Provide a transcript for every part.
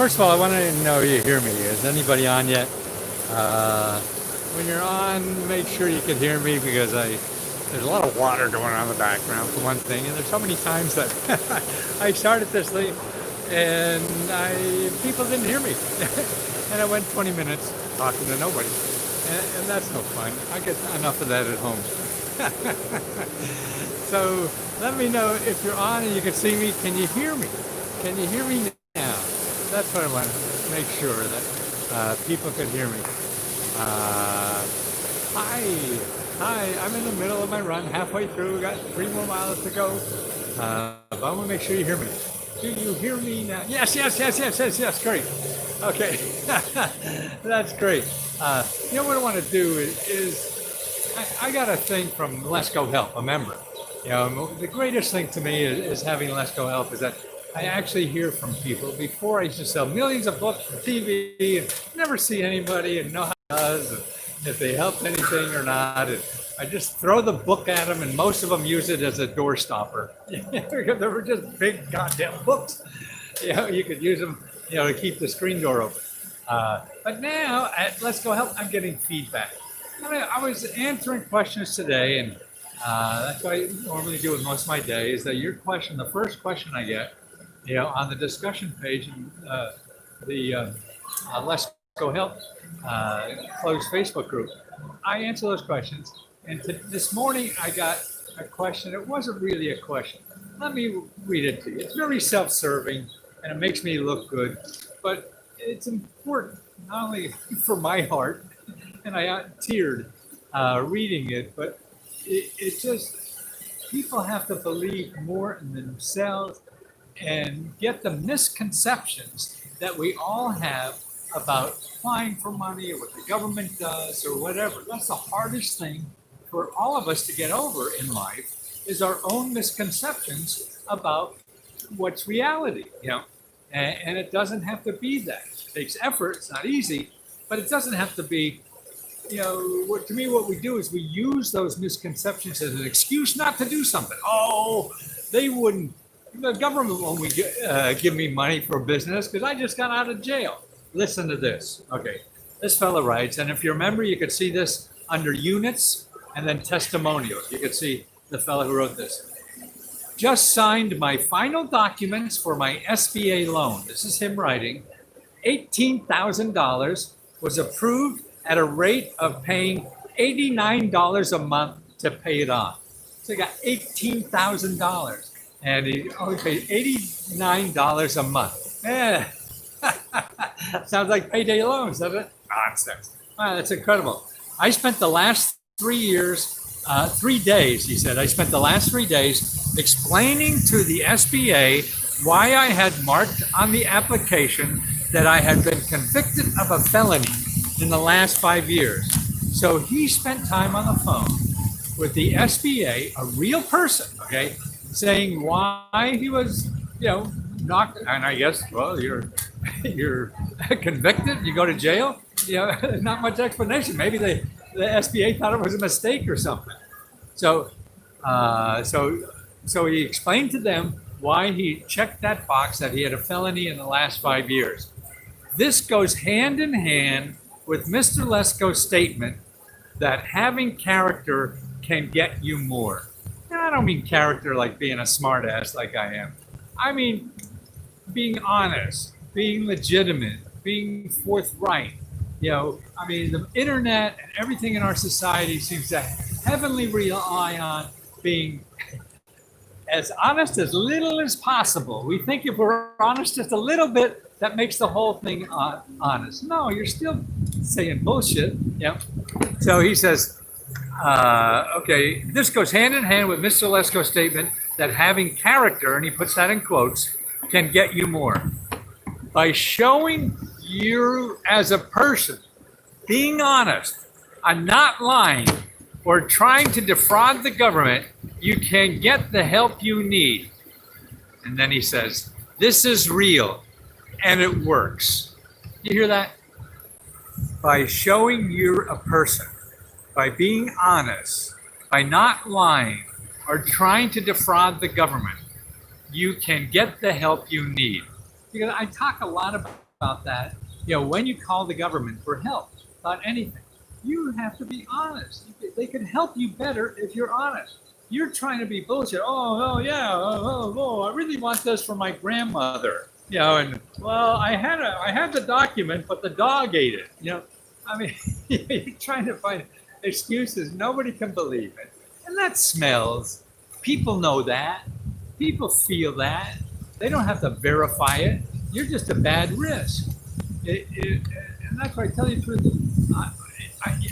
First of all, I want to know you hear me. Is anybody on yet? Uh, when you're on, make sure you can hear me because there's a lot of water going on in the background for one thing, and there's so many times that I started this late and people didn't hear me, and I went 20 minutes talking to nobody, and that's no fun. I get enough of that at home. So let me know if you're on and you can see me. Can you hear me? Can you hear me now? That's what I want to make sure that people can hear me. Hi, hi. I'm in the middle of my run, halfway through. Got 3 more miles to go. But I want to make sure you hear me. Do you hear me now? Yes, yes, yes, yes, yes, yes. Great. Okay, that's great. What I want to do is I got a thing from Let's Go Help, a member. The greatest thing to me is having Let's Go Help is that I actually hear from people. Before I used to sell millions of books for TV and never see anybody and know how it does, and if they helped anything or not. And I just throw the book at them, and most of them use it as a door stopper because they were just big goddamn books. You could use them, to keep the screen door open. But now at Let's Go Help, I'm getting feedback. I was answering questions today, and that's what I normally do with most of my day. Is that your question? The first question I get, on the discussion page in the Let's Go Help closed Facebook group, I answer those questions. And this morning I got a question. It wasn't really a question. Let me read it to you. It's very self-serving, and it makes me look good, but it's important not only for my heart, and I teared reading it, but it just, people have to believe more in themselves and get the misconceptions that we all have about applying for money or what the government does or whatever. That's the hardest thing for all of us to get over in life, is our own misconceptions about what's reality, and it doesn't have to be that. It takes effort, it's not easy, but it doesn't have to be. To me, what we do is we use those misconceptions as an excuse not to do something. Oh, they wouldn't. The government won't give me money for business because I just got out of jail. Listen to this. Okay, this fellow writes, and if you remember, you could see this under units and then testimonials. You could see the fellow who wrote this. Just signed my final documents for my SBA loan. This is him writing. $18,000 was approved at a rate of paying $89 a month to pay it off. So he got $18,000 and he only paid $89 a month. Yeah. Sounds like payday loans, doesn't it? Nonsense. Wow, that's incredible. I spent the last 3 days, he said, I spent the last 3 days explaining to the SBA why I had marked on the application that I had been convicted of a felony in the last 5 years. So he spent time on the phone with the SBA, a real person, okay, saying why he was, knocked. And I guess, well, you're convicted, you go to jail. Not much explanation. Maybe the SBA thought it was a mistake or something. So he explained to them why he checked that box that he had a felony in the last 5 years. This goes hand in hand with Mr. Lesko's statement that having character can get you more. And I don't mean character like being a smartass like I am. I mean being honest, being legitimate, being forthright. The internet and everything in our society seems to heavily rely on being as honest as little as possible. We think if we're honest just a little bit, that makes the whole thing honest. No, you're still saying bullshit. So he says, okay, this goes hand in hand with Mr. Lesko's statement that having character, and he puts that in quotes, can get you more. By showing you as a person, being honest, and not lying, or trying to defraud the government, you can get the help you need. And then he says, this is real, and it works. You hear that? By showing you're a person, by being honest, by not lying, or trying to defraud the government, you can get the help you need. Because I talk a lot about that. When you call the government for help about anything, you have to be honest. They can help you better if you're honest. You're trying to be bullshit. Oh yeah. I really want this for my grandmother. And well, I had the document, but the dog ate it. I mean, you're trying to find excuses. Nobody can believe it, and that smells. People know that. People feel that. They don't have to verify it. You're just a bad risk. And that's why I tell you the truth.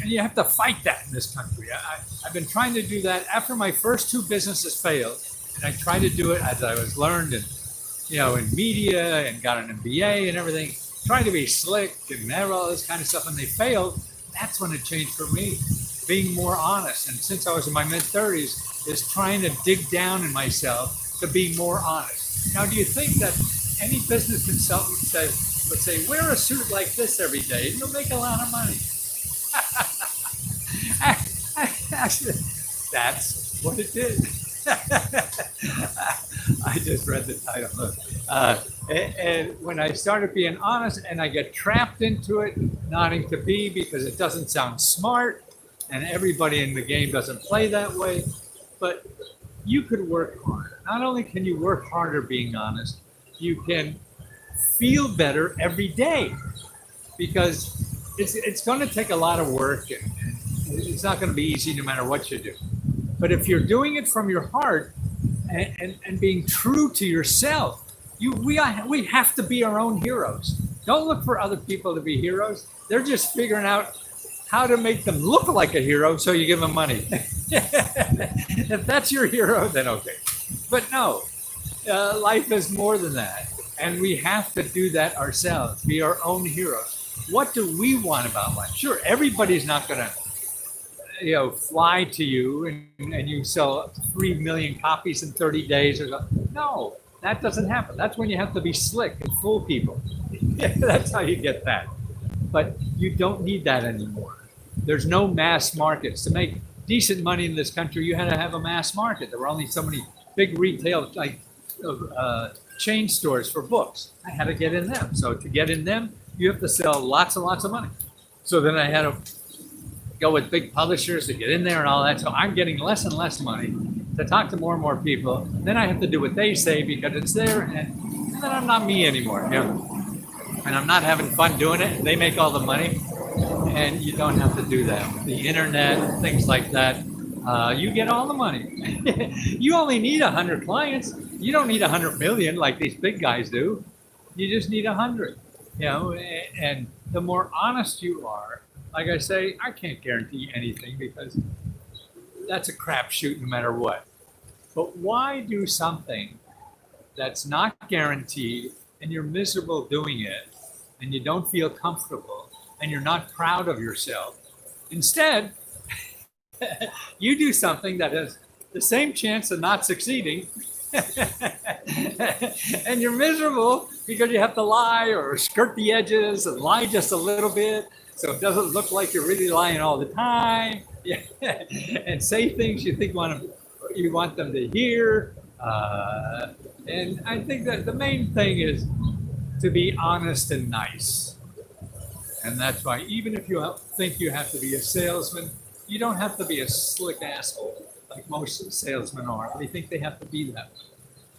You have to fight that in this country. I've been trying to do that after my first two businesses failed, and I tried to do it as I was learned in media and got an MBA and everything, trying to be slick and have all this kind of stuff, and they failed. That's when it changed for me, being more honest. And since I was in my mid-30s, is trying to dig down in myself to be more honest. Now, do you think that any business consultant would say, wear a suit like this every day and you'll make a lot of money? Actually, that's what it did. I just read the title. Look. And when I started being honest and I get trapped into it, nodding to B because it doesn't sound smart and everybody in the game doesn't play that way, but you could work harder. Not only can you work harder being honest, you can feel better every day because it's going to take a lot of work and it's not going to be easy no matter what you do. But if you're doing it from your heart and being true to yourself, we have to be our own heroes. Don't look for other people to be heroes. They're just figuring out how to make them look like a hero so you give them money. If that's your hero, then okay. But no, life is more than that. And we have to do that ourselves, be our own heroes. What do we want about life? Sure, everybody's not going to fly to you and you sell 3 million copies in 30 days or something. No, that doesn't happen. That's when you have to be slick and fool people. That's how you get that. But you don't need that anymore. There's no mass markets. To make decent money in this country, you had to have a mass market. There were only so many big retail chain stores for books. I had to get in them. So to get in them, you have to sell lots and lots of money. So then I had to go with big publishers to get in there and all that. So I'm getting less and less money to talk to more and more people. Then I have to do what they say because it's there, and then I'm not me anymore. And I'm not having fun doing it. They make all the money, and you don't have to do that. With the internet, things like that, you get all the money. You only need 100 clients. You don't need 100 million like these big guys do. You just need 100. And the more honest you are, like I say, I can't guarantee anything because that's a crapshoot no matter what. But why do something that's not guaranteed and you're miserable doing it and you don't feel comfortable and you're not proud of yourself? Instead, you do something that has the same chance of not succeeding and you're miserable because you have to lie or skirt the edges and lie just a little bit so it doesn't look like you're really lying all the time. And say things you think you want them to hear. And I think that the main thing is to be honest and nice. And that's why even if you think you have to be a salesman, you don't have to be a slick asshole like most salesmen are. They think they have to be that way.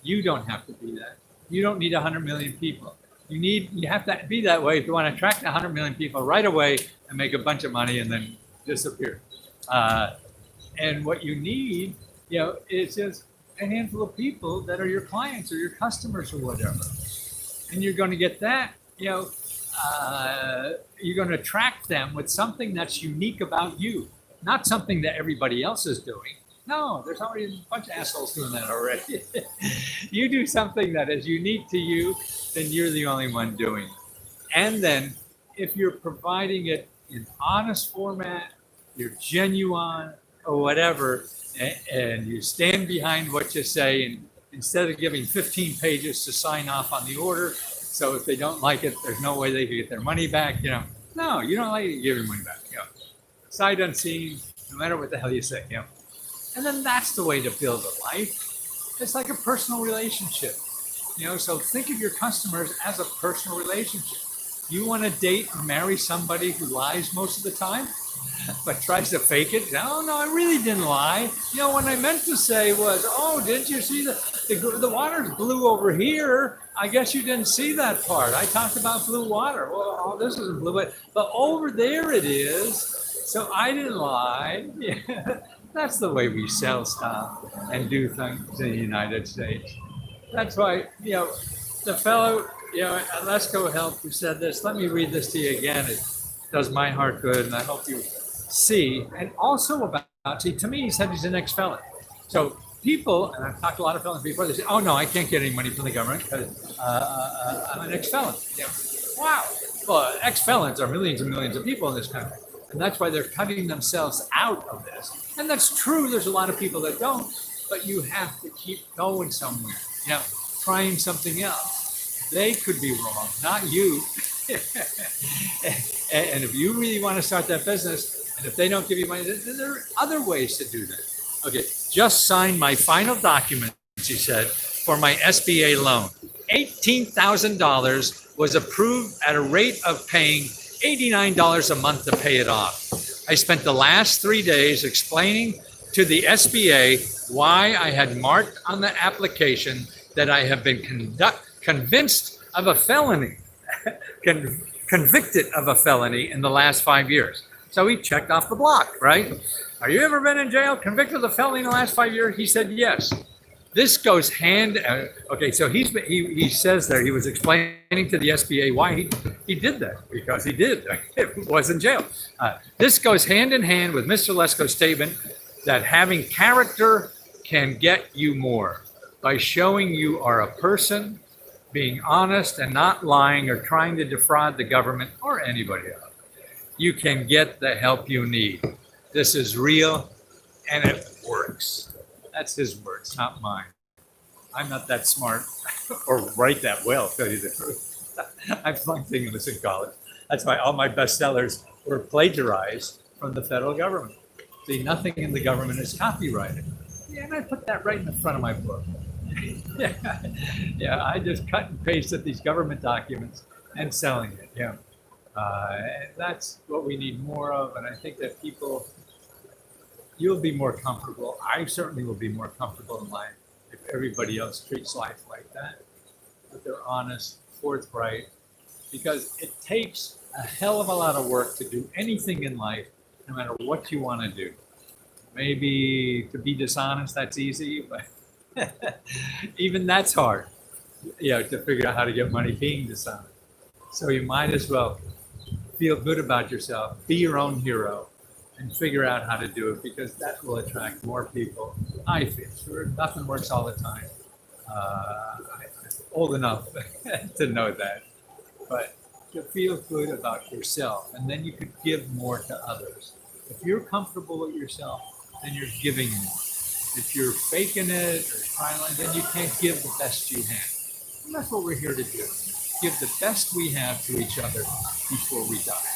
You don't have to be that. You don't need 100 million people. You have to be that way if you want to attract 100 million people right away and make a bunch of money and then disappear. And what you need, is just a handful of people that are your clients or your customers or whatever. And you're going to get that, you're going to attract them with something that's unique about you, not something that everybody else is doing. No, there's already a bunch of assholes doing that already. You do something that is unique to you, then you're the only one doing it. And then if you're providing it in honest format, you're genuine or whatever, and you stand behind what you say, and instead of giving 15 pages to sign off on the order, so if they don't like it, there's no way they can get their money back. No, you don't like it, you give your money back. Sight unseen, no matter what the hell you say. And then that's the way to build a life. It's like a personal relationship. So think of your customers as a personal relationship. You want to date or marry somebody who lies most of the time, but tries to fake it? No, no, I really didn't lie. You know, what I meant to say was, oh, didn't you see the water's blue over here? I guess you didn't see that part. I talked about blue water. Well, oh, this isn't blue, but over there it is. So I didn't lie. Yeah, that's the way we sell stuff and do things in the United States. That's why, you know, the fellow, you know, at Let's Go Help who said this, let me read this to you again. It does my heart good, and I hope you see. And also about, see, to me, he said he's an ex-felon. So people, and I've talked to a lot of felons before, they say, oh, no, I can't get any money from the government because I'm an ex-felon. Yeah. Wow. Well, ex-felons are millions and millions of people in this country. And that's why they're cutting themselves out of this. And that's true. There's a lot of people that don't, but you have to keep going somewhere, you know, trying something else. They could be wrong, not you. And if you really want to start that business, and if they don't give you money, then there are other ways to do that. Okay, just signed my final documents, he said, for my SBA loan. $18,000 was approved at a rate of paying $89 a month to pay it off. I spent the last 3 days explaining to the SBA why I had marked on the application that I have been convinced of a felony, convicted of a felony in the last 5 years. So he checked off the block, right? Are you ever been in jail, convicted of a felony in the last 5 years? He said yes. This goes hand. Okay, so he says there he was explaining to the SBA why he did that, because he did. It was in jail. This goes hand in hand with Mr. Lesko's statement that having character can get you more by showing you are a person, being honest and not lying or trying to defraud the government or anybody else. You can get the help you need. This is real and it works. That's his words, not mine. I'm not that smart or write that well, to tell you the truth. I flunked English in college. That's why all my bestsellers were plagiarized from the federal government. See, nothing in the government is copyrighted. Yeah, and I put that right in the front of my book. Yeah, I just cut and pasted these government documents and selling it. Yeah, and that's what we need more of. And I think that people, you'll be more comfortable. I certainly will be more comfortable in life if everybody else treats life like that. But they're honest, forthright, because it takes a hell of a lot of work to do anything in life, no matter what you want to do. Maybe to be dishonest, that's easy, but even that's hard, you know, to figure out how to get money being dishonest. So you might as well feel good about yourself, be your own hero, and figure out how to do it, because that will attract more people. I feel sure nothing works all the time. I'm old enough to know that, but to feel good about yourself, and then you could give more to others. If you're comfortable with yourself, then you're giving more. If you're faking it or trying, then you can't give the best you have. And that's what we're here to do. Give the best we have to each other before we die.